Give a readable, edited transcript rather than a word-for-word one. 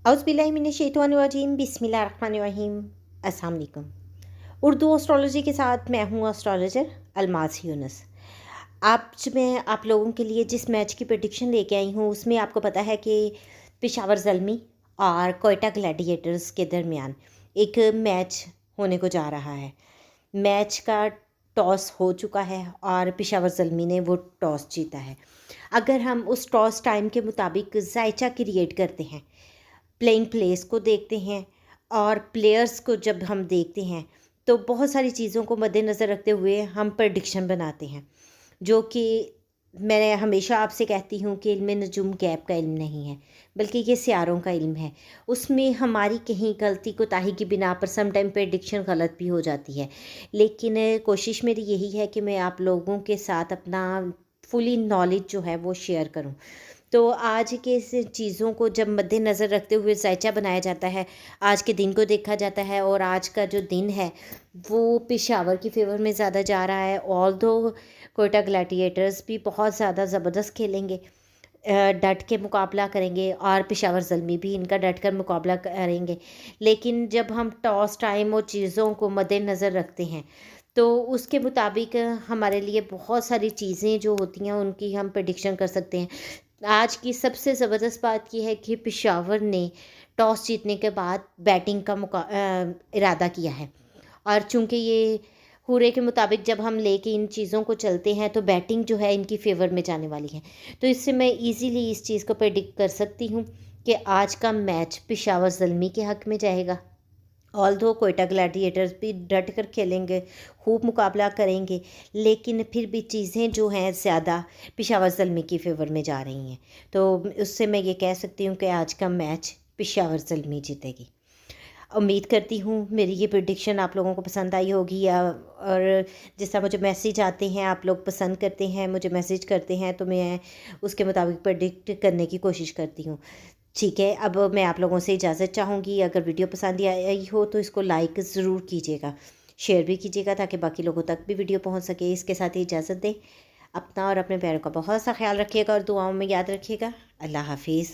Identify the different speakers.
Speaker 1: औज़ुबिल्लाहिमिनश्शैतानिर्रजीम बिस्मिल्लाहिर्रहमानिर्रहीम। अस्सलाम वालेकुम। उर्दू एस्ट्रोलॉजी के साथ मैं हूँ एस्ट्रोलॉजर अलमास यूनुस। आज मैं आप लोगों के लिए जिस मैच की प्रेडिक्शन लेके आई हूँ उसमें आपको पता है कि पेशावर ज़ल्मी और कोयटा ग्लैडिएटर्स के दरमियान एक मैच होने को जा रहा है। मैच का टॉस हो चुका है और पेशावर ज़ल्मी ने वो टॉस जीता है। अगर हम उस टॉस टाइम के मुताबिक जायचा क्रिएट करते हैं, प्लेइंग प्लेस को देखते हैं और प्लेयर्स को जब हम देखते हैं तो बहुत सारी चीज़ों को मद्देनज़र रखते हुए हम प्रेडिक्शन बनाते हैं, जो कि मैं हमेशा आपसे कहती हूँ कि इल्म नजूम गैब का इल्म नहीं है, बल्कि ये सियारों का इल्म है। उसमें हमारी कहीं गलती कोताही की बिना पर सम टाइम प्रेडिक्शन गलत भी हो जाती है, लेकिन कोशिश मेरी यही है कि मैं आप लोगों के साथ अपना फुली नॉलेज जो है वो शेयर करूं। तो आज के इस चीज़ों को जब मद्देनज़र रखते हुए ज़ायचा बनाया जाता है, आज के दिन को देखा जाता है और आज का जो दिन है वो पेशावर की फ़ेवर में ज़्यादा जा रहा है। ऑल्दो कोयटा ग्लैडिएटर्स भी बहुत ज़्यादा ज़बरदस्त खेलेंगे, डट के मुकाबला करेंगे और पेशावर ज़ल्मी भी इनका डट कर मुकाबला करेंगे। लेकिन जब हम टॉस टाइम और चीज़ों को मद्देनज़र रखते हैं तो उसके मुताबिक हमारे लिए बहुत सारी चीज़ें जो होती हैं उनकी हम प्रेडिक्शन कर सकते हैं। आज की सबसे ज़बरदस्त बात ये है कि पेशावर ने टॉस जीतने के बाद बैटिंग का इरादा किया है, और चूँकि ये हुर्रे के मुताबिक जब हम लेके इन चीज़ों को चलते हैं तो बैटिंग जो है इनकी फ़ेवर में जाने वाली है। तो इससे मैं ईज़िली इस चीज़ को प्रेडिक्ट कर सकती हूँ कि आज का मैच पेशावर ज़ल्मी के हक़ में जाएगा। ऑल्दो कोयटा ग्लैडिएटर्स भी डट कर खेलेंगे, खूब मुकाबला करेंगे, लेकिन फिर भी चीज़ें जो हैं ज़्यादा पेशावर ज़ल्मी की फ़ेवर में जा रही हैं। तो उससे मैं ये कह सकती हूँ कि आज का मैच पेशावर ज़ल्मी जीतेगी। उम्मीद करती हूँ मेरी ये प्रेडिक्शन आप लोगों को पसंद आई होगी, या और जिस तरह मुझे मैसेज आते हैं, आप लोग पसंद करते हैं, मुझे मैसेज करते हैं, तो मैं उसके मुताबिक प्रेडिक्ट करने की कोशिश करती हूँ। ठीक है, अब मैं आप लोगों से इजाज़त चाहूँगी। अगर वीडियो पसंद आई हो तो इसको लाइक ज़रूर कीजिएगा, शेयर भी कीजिएगा ताकि बाकी लोगों तक भी वीडियो पहुँच सके। इसके साथ ही इजाज़त दें। अपना और अपने प्यारों का बहुत सा ख्याल रखिएगा और दुआओं में याद रखिएगा। अल्लाह हाफ़िज़।